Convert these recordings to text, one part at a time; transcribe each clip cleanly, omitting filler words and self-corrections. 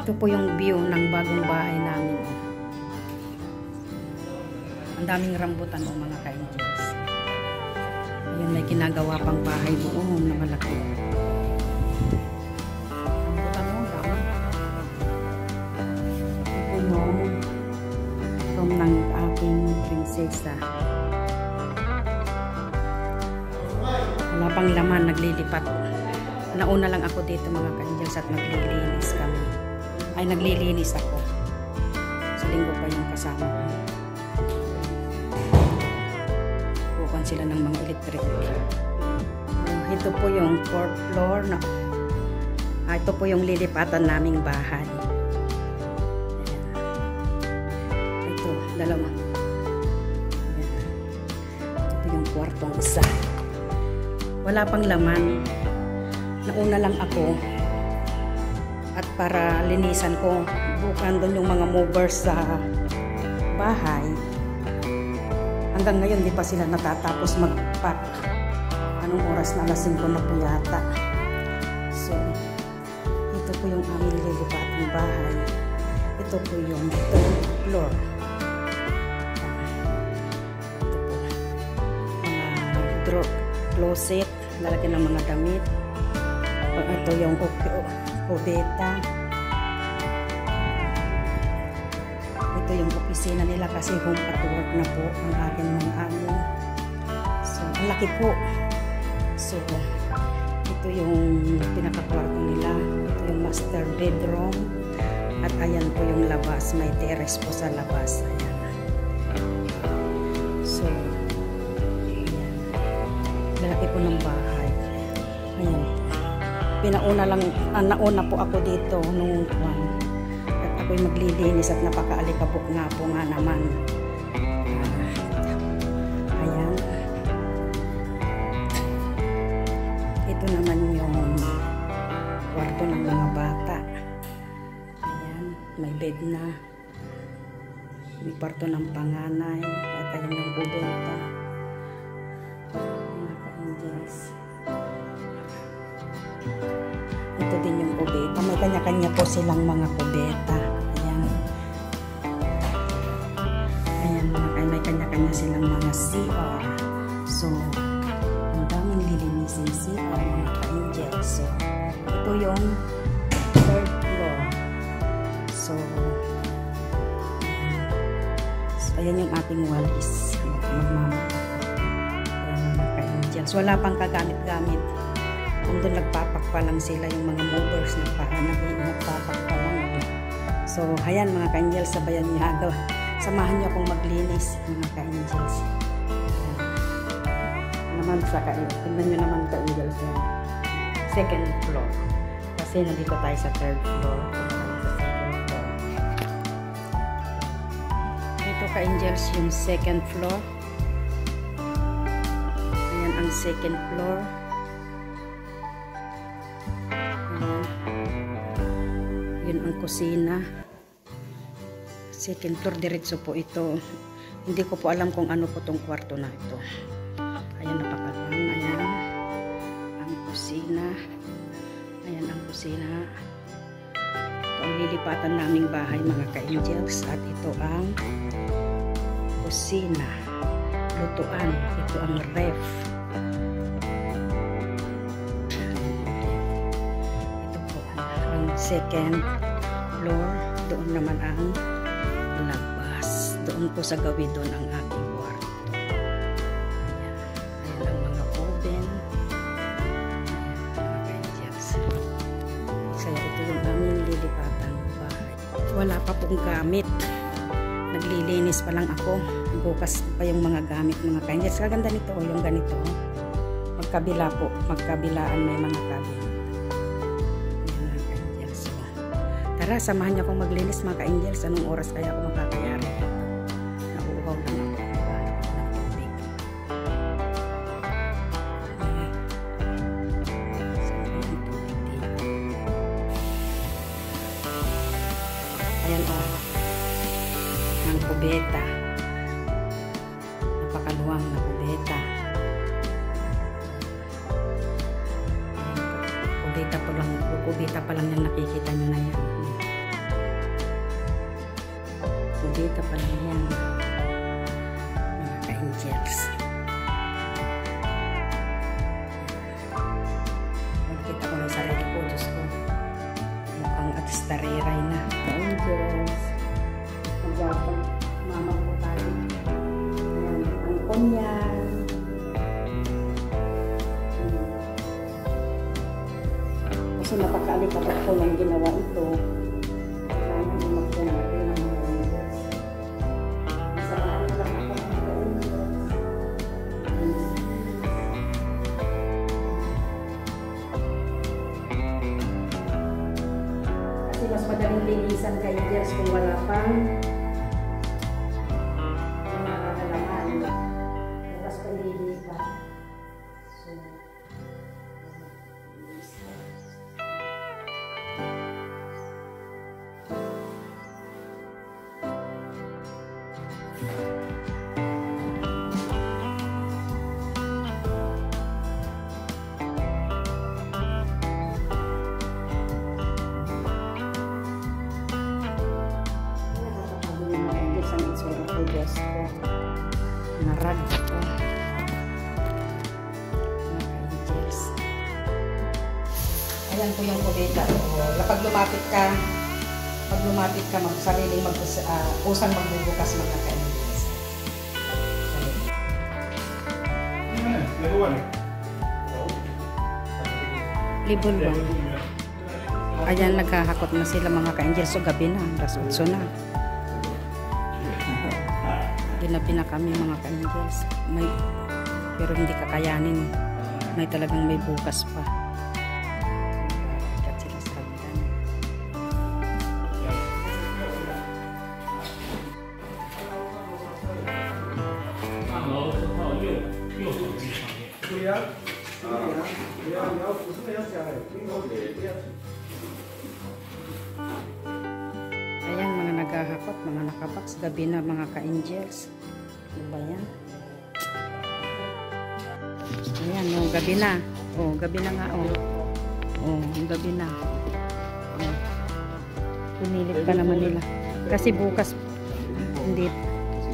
Ito po yung view ng bagong bahay namin. Ang daming rambutan o mga ka-angels. Ayun, may ginagawa pang bahay doon na malaki. Rambutan o, dami. Ito yung room ng aking prinsesa. Wala pang laman, naglilipat. Nauna lang ako dito mga ka-angels at naglilinis kami. Ay, naglilinis ako. Sa linggo pa yung kasama ko. Bukan sila ng mga electric. Ito po yung 4th floor. Ito po yung lilipatan naming bahay. Ito, dalawa. Ito po yung kwartong isa. Wala pang laman. Nauna lang ako. At para linisan ko, bukan doon yung mga movers sa bahay. Hanggang ngayon, di pa sila natatapos mag-pack. Anong oras na? Alas 5 na po yata. So, ito po yung aming lilipat ng bahay. Ito po yung 3rd floor. Ito po. Mga drawer, closet, lalagyan ng mga damit. Ito yung kubeta. Ito yung opisina nila kasi home at work na po ang aking mga amo. So, ang laki po. So, ito yung pinakakwarto nila. Ito yung master bedroom. At ayan po yung labas. May terrace po sa labas. Ayan. So, ayan. Lalaki po ng bahay. Ayan. Nauna po ako dito nung at ako'y maglilinis at napakaalikabok nga po nga naman. Ayan. Ito naman yung kwarto ng mga bata. Ayan, may bed na. May kwarto ng panganay at ayan yung kubeta. Mga ka-angels. Ito din yung kubeta. May kanya-kanya po silang mga kubeta. Ayan. Ayan, may kanya-kanya silang mga CR. So, ang daming lilinisin CR, mga ka-angels. So, ito yung 3rd floor. So, ayan yung ating walis. Magmamata. Ayan, mga ka-angels. Wala pang kagamit-gamit. Doon nagpapak pa lang sila yung mga movers nagpapak pa lang. So, ayan mga ka-angels, sabayan niyo agaw. Samahan niyo akong maglinis mga ka-angels. Naman sa tingnan niyo naman ka-angels yung 2nd floor. Kasi nandito tayo sa 3rd floor. Ito ka-angels yung 2nd floor. Ayan ang 2nd floor. Yun ang kusina. 2nd floor, diretso po ito. Hindi ko po alam kung ano po tong kwarto na ito. Ayan, napakalang. Ayan ang kusina. Ayan ang kusina. Ito ang lilipatan naming bahay mga ka-angels. At ito ang kusina. Lutuan. Ito ang ref. Ang 2nd floor, doon naman ang labas. Doon po sa gawin doon ang ating kwarto. Ayan. Ayan ang mga oven. Ayan, mga ka-angels. Kaya ito yung aming lilipatan bahay. Wala pa pong gamit. Naglilinis pa lang ako. Bukas pa yung mga gamit mga ka-angels. Kaganda nito yung ganito. Magkabila po. Magkabilaan may mga cabinet. Tara, samahan niyo akong maglinis mga ka-angels. Anong oras kaya ako makakayari dito? Nauuhaw lang ako. Ng tubig. Ayan o. Ang kubeta. Napakaluwang na kubeta. Kubeta pa lang yung nakikita nyo na yan. kubeta pa lang yan. Mga ka-angels. Magkita ko na yung sarili ko. Diyos ko. Mukhang atistariray na. Ka-angels. Magdapang mama ko tayo. Ayan. Ang konyan. Kasi napakaalikapat ko lang ginawa ito. Mas madaling linisan kay Angels kung wala pang mga halaman. Bukas pa lilipat. So, Diyos ko. Narag ko. Angels. Ayan po yung kubeta. Pag lumapit ka, sariling usang magbubukas mga ka-angels. Libon ba? Ayan, naghahakot na sila mga ka-angels. So, gabi na. Alas 8 na. Ginabi na kami mga ka-angels. Pero hindi kakayanin. May talagang may bukas pa. Kat sila sa kabitan. Ayan, mga naghahakot, mga nakabaks. Gabi na mga ka-angels. Ano ba yan? Ayan, oh, gabi na. Oh, gabi na nga, oh. Oh, gabi na. Oh. Pinilit pa naman nila. Kasi bukas, hindi,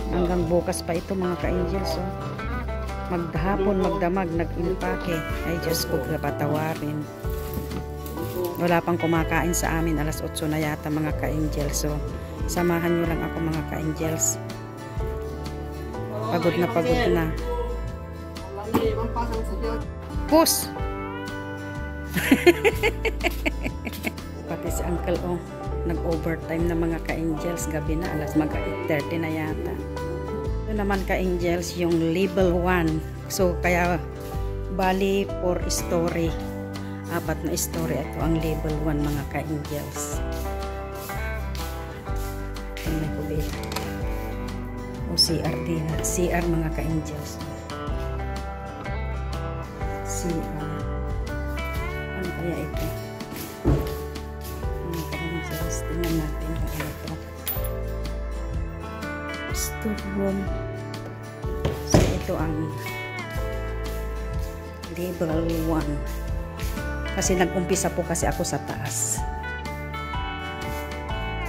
hanggang bukas pa ito mga ka-angels, oh. Maghapon, magdamag, nag-impake. Ay, Diyos ko, patawarin. Wala pang kumakain sa amin. Alas 8 na yata mga ka-angels. So, samahan nyo lang ako mga ka-angels. Pagod na pagod na. Pus! Pati si Uncle, oh, nag-overtime na mga ka-angels. Gabi na, alas mag-8:30 na yata. Ito naman ka-angels, yung level 1. So, kaya bali 4 story. 4 na story. Ito ang level 1 mga ka-angels. Ito may kubita. O CR din. CR mga ka-angels. CR. Ano kaya ito? Mga ka-angels. Tingnan natin kung ano ito. Storeroom. So, ito ang level 1. Kasi nag-umpisa po kasi ako sa taas.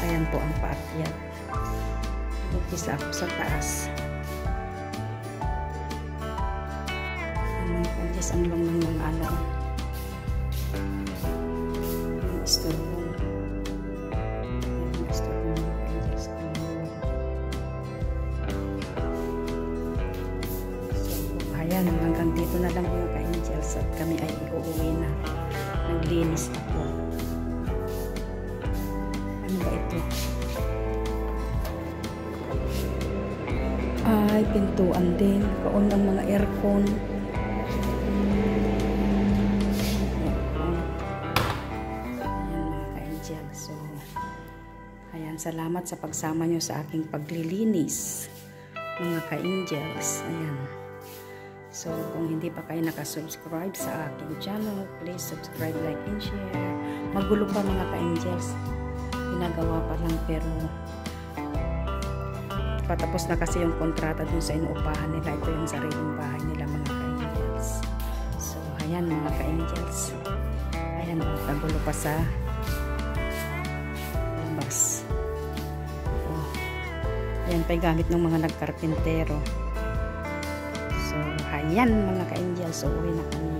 Ayan po ang paakyat. Nag-umpisa ako sa taas. Ang long ng mga ano. Storeroom. Storeroom. Ayan, hanggang dito na lang mga ka-angels at kami ay uuwi na. Naglinis ako. Ano ba ito? Ay, pintuan din. Kaon ng mga aircon. Ayan mga ka-angels. So, ayan, salamat sa pagsama nyo sa aking paglilinis. Mga ka-angels. Ayan. So, kung hindi pa kayo nakasubscribe sa aking channel, please subscribe, like, and share. Magulo pa mga ka-angels. Ginagawa pa lang pero patapos na kasi yung kontrata dun sa inuupahan nila. Ito yung sariling bahay nila mga ka-angels. So, ayan mga ka-angels. Ayan, kagulo pa sa labas. Oh. Yan pa yung gamit ng mga nagkarpintero. So, ayan mga ka-angel. So, uwi na kami.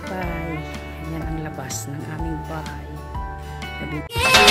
Bye-bye. Ayan ang labas ng aming bahay. Gabi.